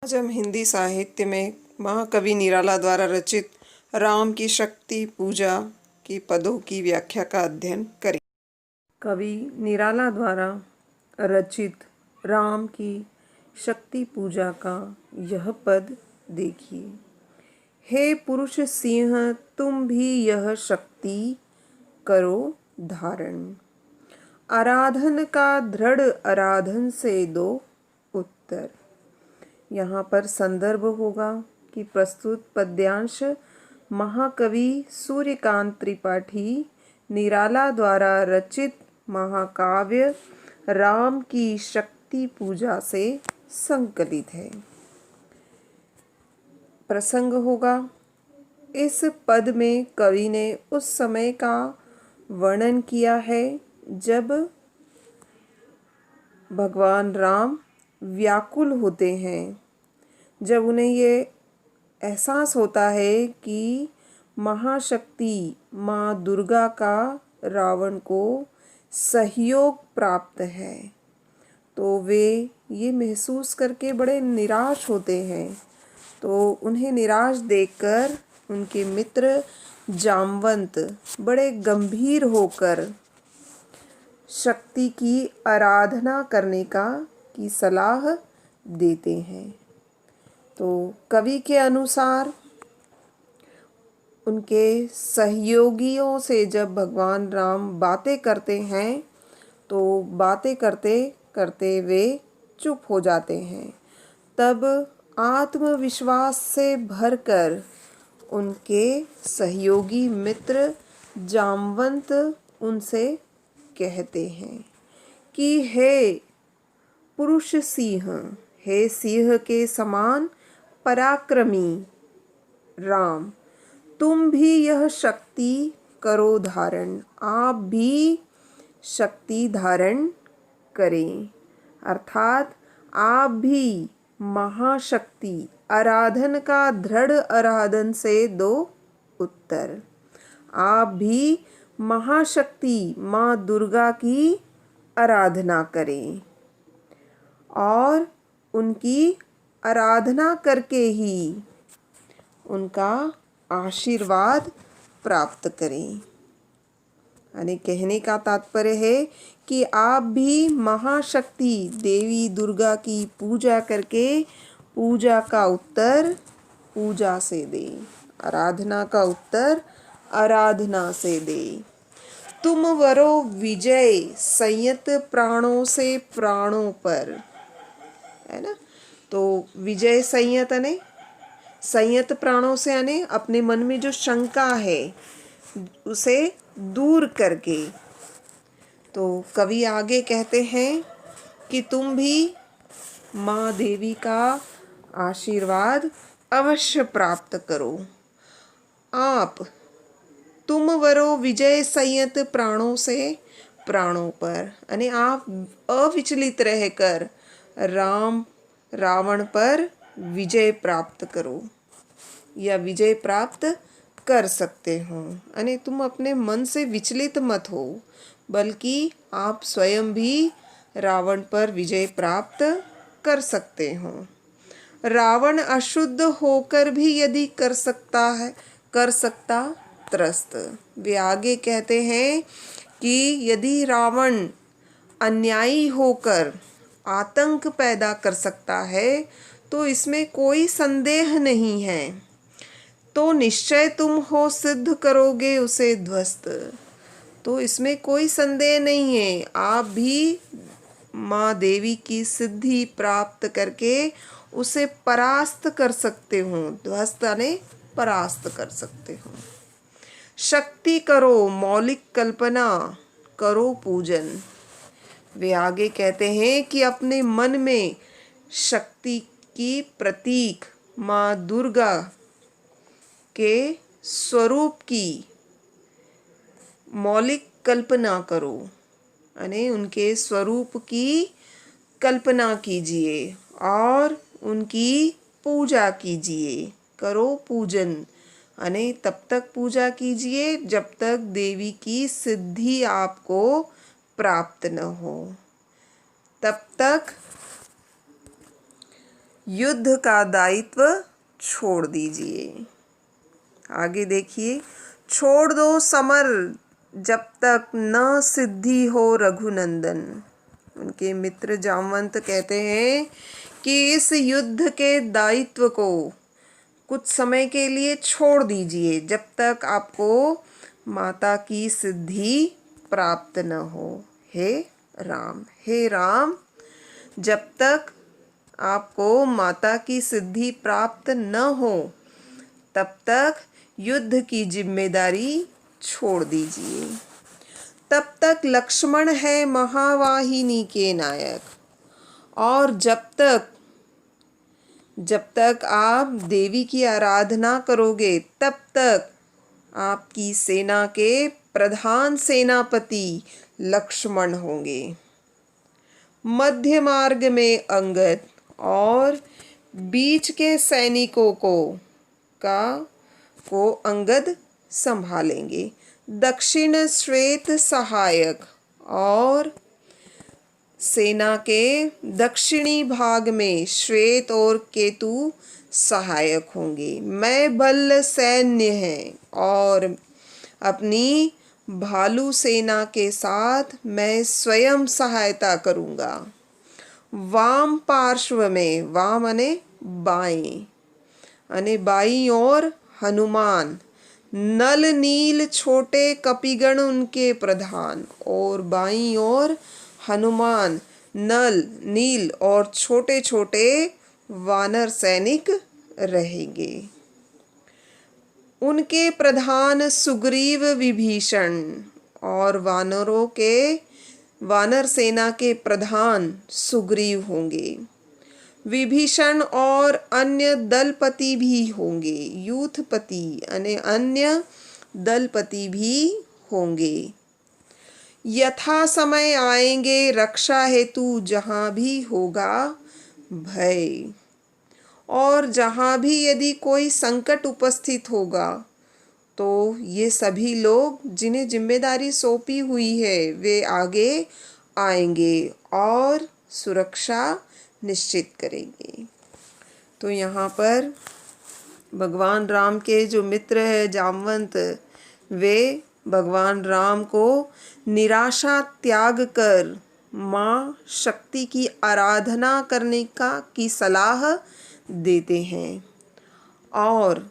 आज हम हिंदी साहित्य में महाकवि निराला द्वारा रचित राम की शक्ति पूजा की पदों की व्याख्या का अध्ययन करें। कवि निराला द्वारा रचित राम की शक्ति पूजा का यह पद देखिए। हे पुरुष सिंह तुम भी यह शक्ति करो धारण, आराधन का दृढ़ आराधन से दो उत्तर। यहाँ पर संदर्भ होगा कि प्रस्तुत पद्यांश महाकवि सूर्यकांत त्रिपाठी निराला द्वारा रचित महाकाव्य राम की शक्ति पूजा से संकलित है। प्रसंग होगा, इस पद में कवि ने उस समय का वर्णन किया है जब भगवान राम व्याकुल होते हैं, जब उन्हें ये एहसास होता है कि महाशक्ति माँ दुर्गा का रावण को सहयोग प्राप्त है, तो वे ये महसूस करके बड़े निराश होते हैं। तो उन्हें निराश देखकर उनके मित्र जामवंत बड़े गंभीर होकर शक्ति की आराधना करने की सलाह देते हैं। तो कवि के अनुसार उनके सहयोगियों से जब भगवान राम बातें करते हैं तो बातें करते करते वे चुप हो जाते हैं। तब आत्मविश्वास से भरकर उनके सहयोगी मित्र जामवंत उनसे कहते हैं कि हे पुरुष सिंह, हे सिंह के समान पराक्रमी राम, तुम भी यह शक्ति करो धारण, आप भी शक्ति धारण करें, अर्थात आप भी महाशक्ति आराधन का दृढ़ आराधन से दो उत्तर। आप भी महाशक्ति माँ दुर्गा की आराधना करें और उनकी आराधना करके ही उनका आशीर्वाद प्राप्त करें। यानी कहने का तात्पर्य है कि आप भी महाशक्ति देवी दुर्गा की पूजा करके पूजा का उत्तर पूजा से दें, आराधना का उत्तर आराधना से दें। तुम वरो विजय संयत प्राणों से प्राणों पर, है ना। तो विजय संयत ने संयत प्राणों से यानी अपने मन में जो शंका है उसे दूर करके। तो कवि आगे कहते हैं कि तुम भी माँ देवी का आशीर्वाद अवश्य प्राप्त करो। आप तुम वरो विजय संयत प्राणों से प्राणों पर, यानी आप अविचलित रहकर रावण पर विजय प्राप्त करो या विजय प्राप्त कर सकते हो। यानी तुम अपने मन से विचलित मत हो, बल्कि आप स्वयं भी रावण पर विजय प्राप्त कर सकते हो। रावण अशुद्ध होकर भी यदि कर सकता त्रस्त। वे आगे कहते हैं कि यदि रावण अन्यायी होकर आतंक पैदा कर सकता है तो इसमें कोई संदेह नहीं है, तो निश्चय तुम हो सिद्ध करोगे उसे ध्वस्त। तो इसमें कोई संदेह नहीं है, आप भी माँ देवी की सिद्धि प्राप्त करके उसे परास्त कर सकते हो, ध्वस्त यानी परास्त कर सकते हो। शक्ति करो मौलिक कल्पना करो पूजन। वे आगे कहते हैं कि अपने मन में शक्ति की प्रतीक माँ दुर्गा के स्वरूप की मौलिक कल्पना करो, यानी उनके स्वरूप की कल्पना कीजिए और उनकी पूजा कीजिए। करो पूजन यानी तब तक पूजा कीजिए जब तक देवी की सिद्धि आपको प्राप्त न हो, तब तक युद्ध का दायित्व छोड़ दीजिए। आगे देखिए, छोड़ दो समर जब तक न सिद्धि हो रघुनंदन। उनके मित्र जामवंत कहते हैं कि इस युद्ध के दायित्व को कुछ समय के लिए छोड़ दीजिए, जब तक आपको माता की सिद्धि प्राप्त न हो। हे राम, जब तक आपको माता की सिद्धि प्राप्त न हो तब तक युद्ध की जिम्मेदारी छोड़ दीजिए। तब तक लक्ष्मण है महावाहिनी के नायक, और जब तक आप देवी की आराधना करोगे तब तक आपकी सेना के प्रधान सेनापति लक्ष्मण होंगे। मध्य मार्ग में अंगद और बीच के सैनिकों को अंगद संभालेंगे। दक्षिण श्वेत सहायक और सेना के दक्षिणी भाग में श्वेत और केतु सहायक होंगे। मैं बल सैन्य है और अपनी भालू सेना के साथ मैं स्वयं सहायता करूंगा। वाम पार्श्व में, वाम अने बाएं, अने बाईं ओर हनुमान, नल नील छोटे कपिगण उनके प्रधान, और बाईं ओर हनुमान, नल नील और छोटे छोटे वानर सैनिक रहेंगे। उनके प्रधान सुग्रीव विभीषण और वानर सेना के प्रधान सुग्रीव होंगे। विभीषण और अन्य दलपति भी होंगे, यूथपति यानी अन्य दलपति भी होंगे। यथा समय आएंगे रक्षा हेतु जहाँ भी होगा भय, और जहाँ भी यदि कोई संकट उपस्थित होगा तो ये सभी लोग जिन्हें जिम्मेदारी सौंपी हुई है वे आगे आएंगे और सुरक्षा निश्चित करेंगे। तो यहाँ पर भगवान राम के जो मित्र है जामवंत, वे भगवान राम को निराशा त्याग कर माँ शक्ति की आराधना करने की सलाह देते हैं, और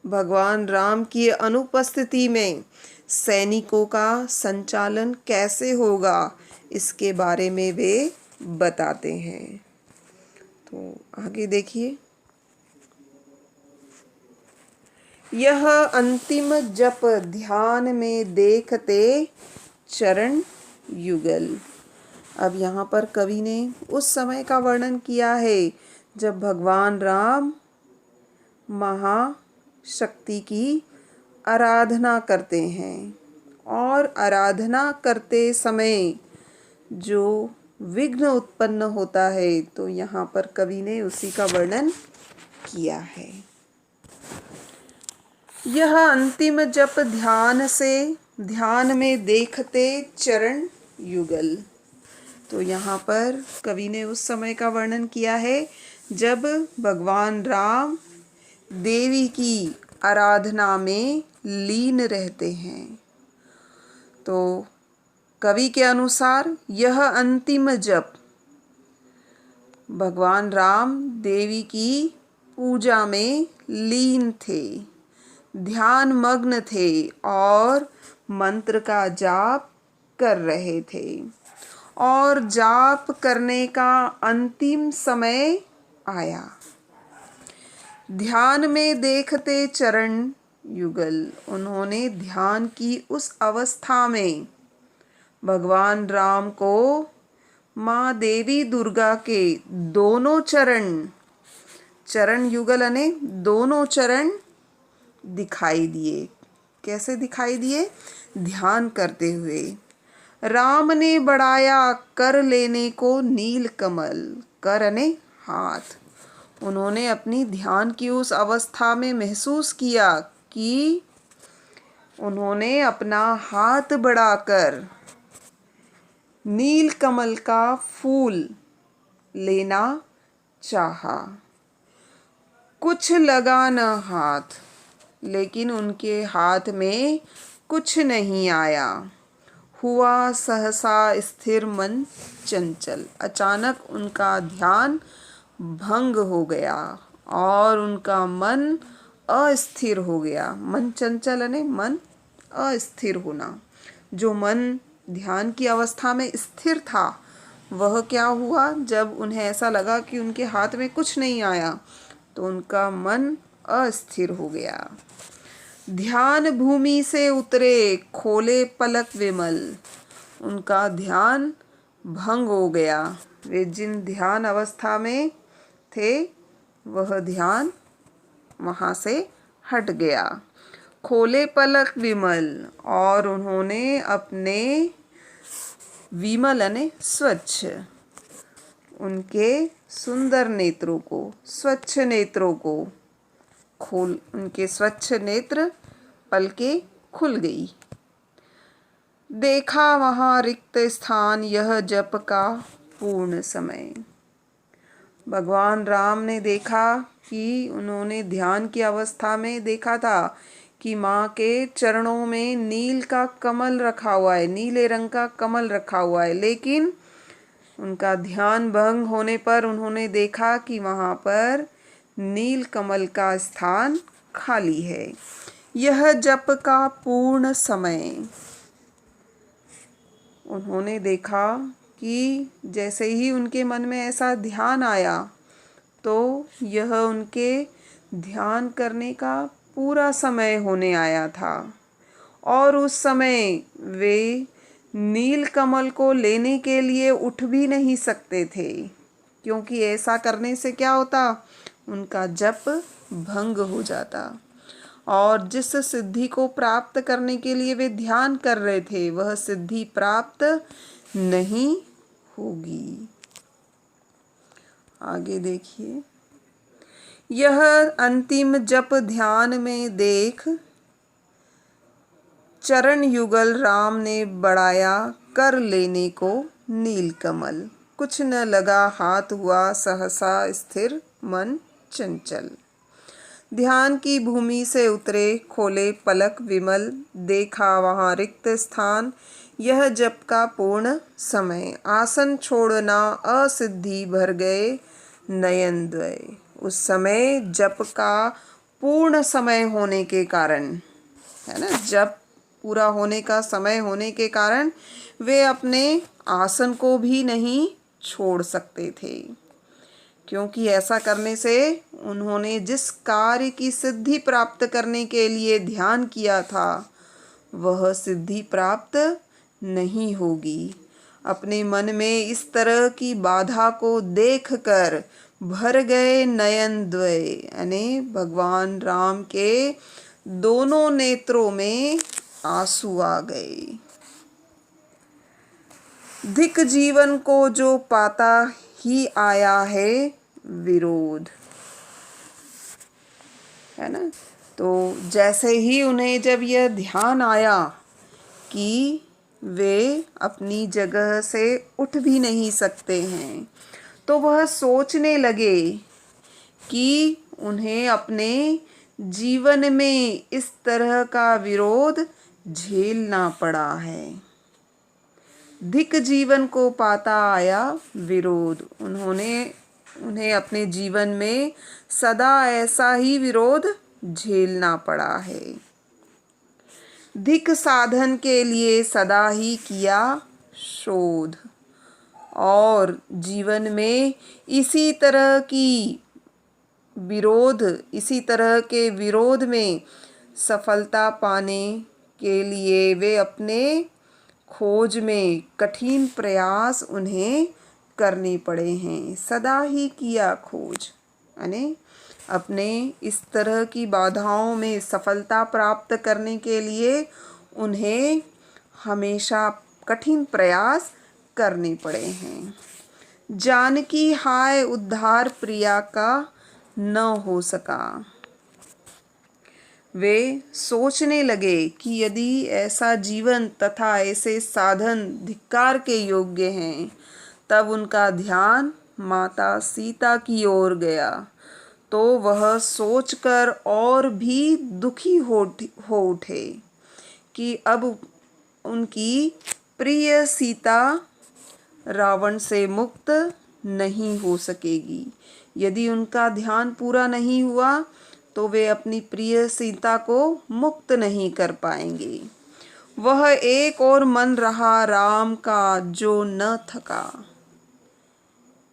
भगवान राम की अनुपस्थिति में सैनिकों का संचालन कैसे होगा इसके बारे में वे बताते हैं। तो आगे देखिए, यह अंतिम जप ध्यान में देखते चरण युगल। अब यहाँ पर कवि ने उस समय का वर्णन किया है जब भगवान राम महाशक्ति की आराधना करते हैं, और आराधना करते समय जो विघ्न उत्पन्न होता है, तो यहाँ पर कवि ने उसी का वर्णन किया है। यह अंतिम जप ध्यान में देखते चरण युगल। तो यहाँ पर कवि ने उस समय का वर्णन किया है जब भगवान राम देवी की आराधना में लीन रहते हैं। तो कवि के अनुसार यह अंतिम जप भगवान राम देवी की पूजा में लीन थे, ध्यान मग्न थे और मंत्र का जाप कर रहे थे, और जाप करने का अंतिम समय आया। ध्यान में देखते चरण युगल, उन्होंने ध्यान की उस अवस्था में भगवान राम को माँ देवी दुर्गा के दोनों चरण युगल यानी दोनों चरण दिखाई दिए। कैसे दिखाई दिए? ध्यान करते हुए। राम ने बढ़ाया कर लेने को नील कमल, कर यानी हाथ। उन्होंने अपनी ध्यान की उस अवस्था में महसूस किया कि उन्होंने अपना हाथ बढ़ाकर नील कमल का फूल लेना चाहा। कुछ लगा न हाथ, लेकिन उनके हाथ में कुछ नहीं आया। हुआ सहसा स्थिर मन चंचल। अचानक उनका ध्यान भंग हो गया और उनका मन अस्थिर हो गया। मन चंचल यानी मन अस्थिर होना। जो मन ध्यान की अवस्था में स्थिर था, वह क्या हुआ, जब उन्हें ऐसा लगा कि उनके हाथ में कुछ नहीं आया, तो उनका मन अस्थिर हो गया। ध्यान भूमि से उतरे, खोले पलक विमल। उनका ध्यान भंग हो गया। वे जिन ध्यान अवस्था में थे, वह ध्यान वहाँ से हट गया। खोले पलक विमल, और उन्होंने अपने विमल यानी स्वच्छ, उनके सुंदर नेत्रों को, स्वच्छ नेत्रों को खोल, उनके स्वच्छ नेत्र पलकें खुल गई। देखा वहाँ रिक्त स्थान, यह जप का पूर्ण समय। भगवान राम ने देखा कि उन्होंने ध्यान की अवस्था में देखा था कि माँ के चरणों में नील का कमल रखा हुआ है, नीले रंग का कमल रखा हुआ है, लेकिन उनका ध्यान भंग होने पर उन्होंने देखा कि वहाँ पर नील कमल का स्थान खाली है। यह जप का पूर्ण समय। उन्होंने देखा कि जैसे ही उनके मन में ऐसा ध्यान आया, तो यह उनके ध्यान करने का पूरा समय होने आया था, और उस समय वे नील कमल को लेने के लिए उठ भी नहीं सकते थे, क्योंकि ऐसा करने से क्या होता, उनका जप भंग हो जाता, और जिस सिद्धि को प्राप्त करने के लिए वे ध्यान कर रहे थे, वह सिद्धि प्राप्त नहीं होगी। आगे देखिए। यह अंतिम जप ध्यान में देख, चरण युगल राम ने बढ़ाया कर लेने को नीलकमल। कुछ न लगा हाथ, हुआ सहसा स्थिर मन चंचल। ध्यान की भूमि से उतरे, खोले पलक विमल। देखा वहाँ रिक्त स्थान, यह जप का पूर्ण समय। आसन छोड़ना असिद्धि, भर गए नयन द्वय। उस समय जप का पूर्ण समय होने के कारण, है ना, जप पूरा होने का समय होने के कारण वे अपने आसन को भी नहीं छोड़ सकते थे, क्योंकि ऐसा करने से उन्होंने जिस कार्य की सिद्धि प्राप्त करने के लिए ध्यान किया था, वह सिद्धि प्राप्त नहीं होगी। अपने मन में इस तरह की बाधा को देखकर भर गए नयन द्वय, यानी भगवान राम के दोनों नेत्रों में आंसू आ गए। धिक जीवन को जो पाता ही आया है विरोध, है ना। तो जैसे ही उन्हें जब यह ध्यान आया कि वे अपनी जगह से उठ भी नहीं सकते हैं, तो वह सोचने लगे कि उन्हें अपने जीवन में इस तरह का विरोध झेलना पड़ा है। धिक जीवन को पाता आया विरोध, उन्हें अपने जीवन में सदा ऐसा ही विरोध झेलना पड़ा है। धिक साधन के लिए सदा ही किया शोध, और जीवन में इसी तरह के विरोध में सफलता पाने के लिए वे अपने खोज में कठिन प्रयास उन्हें करने पड़े हैं। सदा ही किया खोज, यानी अपने इस तरह की बाधाओं में सफलता प्राप्त करने के लिए उन्हें हमेशा कठिन प्रयास करने पड़े हैं। जानकी हाय उद्धार प्रिया का न हो सका। वे सोचने लगे कि यदि ऐसा जीवन तथा ऐसे साधन धिक्कार के योग्य हैं, तब उनका ध्यान माता सीता की ओर गया तो वह सोचकर और भी दुखी हो उठे कि अब उनकी प्रिय सीता रावण से मुक्त नहीं हो सकेगी। यदि उनका ध्यान पूरा नहीं हुआ तो वे अपनी प्रिय सीता को मुक्त नहीं कर पाएंगे। वह एक और मन रहा राम का जो न थका,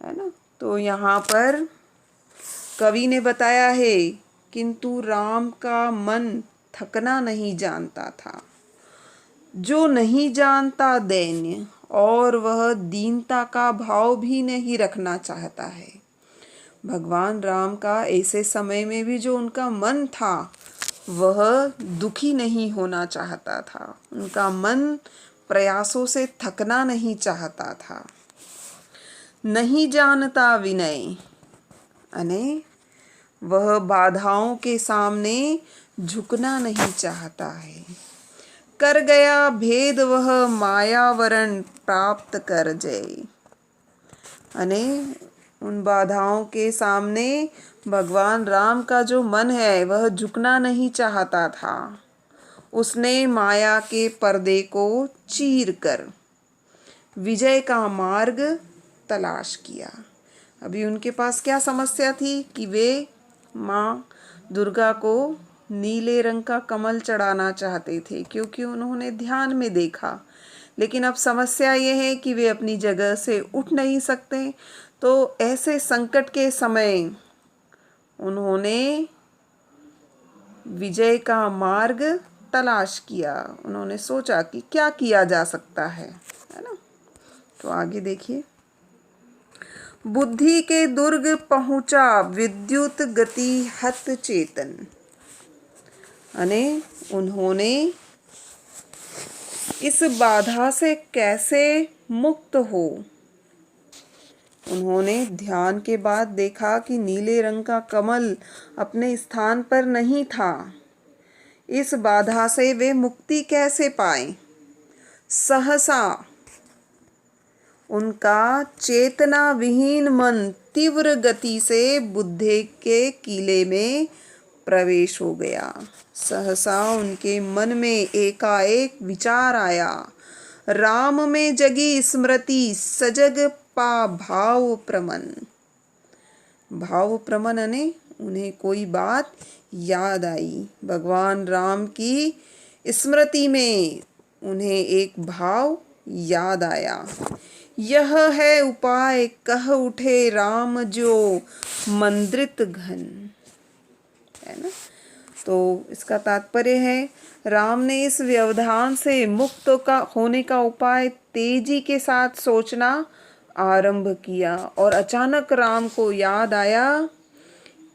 है ना। तो यहाँ पर कवि ने बताया है, किंतु राम का मन थकना नहीं जानता था। जो नहीं जानता दैन्य, और वह दीनता का भाव भी नहीं रखना चाहता है। भगवान राम का ऐसे समय में भी जो उनका मन था वह दुखी नहीं होना चाहता था। उनका मन प्रयासों से थकना नहीं चाहता था। नहीं जानता विनय, अने वह बाधाओं के सामने झुकना नहीं चाहता है। कर गया भेद वह मायावरण प्राप्त कर जय, अने उन बाधाओं के सामने भगवान राम का जो मन है वह झुकना नहीं चाहता था। उसने माया के पर्दे को चीर कर विजय का मार्ग तलाश किया। अभी उनके पास क्या समस्या थी कि वे माँ दुर्गा को नीले रंग का कमल चढ़ाना चाहते थे, क्योंकि उन्होंने ध्यान में देखा। लेकिन अब समस्या ये है कि वे अपनी जगह से उठ नहीं सकते। तो ऐसे संकट के समय उन्होंने विजय का मार्ग तलाश किया। उन्होंने सोचा कि क्या किया जा सकता है ना। तो आगे देखिए, बुद्धि के दुर्ग पहुंचा विद्युत गति हत चेतन, अने उन्होंने इस बाधा से कैसे मुक्त हो। उन्होंने ध्यान के बाद देखा कि नीले रंग का कमल अपने स्थान पर नहीं था। इस बाधा से वे मुक्ति कैसे पाए। सहसा उनका चेतना विहीन मन तीव्र गति से बुद्धि के किले में प्रवेश हो गया। सहसा उनके मन में एकाएक विचार आया। राम में जगी स्मृति सजग पा भाव प्रमन। भाव प्रमन ने उन्हें कोई बात याद आई। भगवान राम की स्मृति में उन्हें एक भाव याद आया। यह है उपाय कह उठे राम जो मंद्रित घन, है ना। तो इसका तात्पर्य है, राम ने इस व्यवधान से मुक्त होने का उपाय तेजी के साथ सोचना आरंभ किया। और अचानक राम को याद आया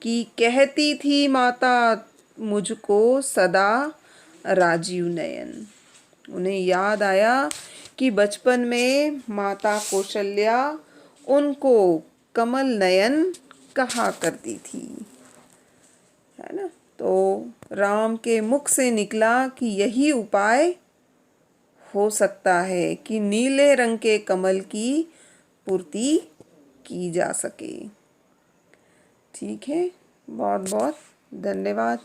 कि कहती थी माता मुझको सदा राजीव नयन। उन्हें याद आया कि बचपन में माता कौशल्या उनको कमल नयन कहा करती थी, है ना। तो राम के मुख से निकला कि यही उपाय हो सकता है कि नीले रंग के कमल की पूर्ति की जा सके। ठीक है, बहुत बहुत धन्यवाद।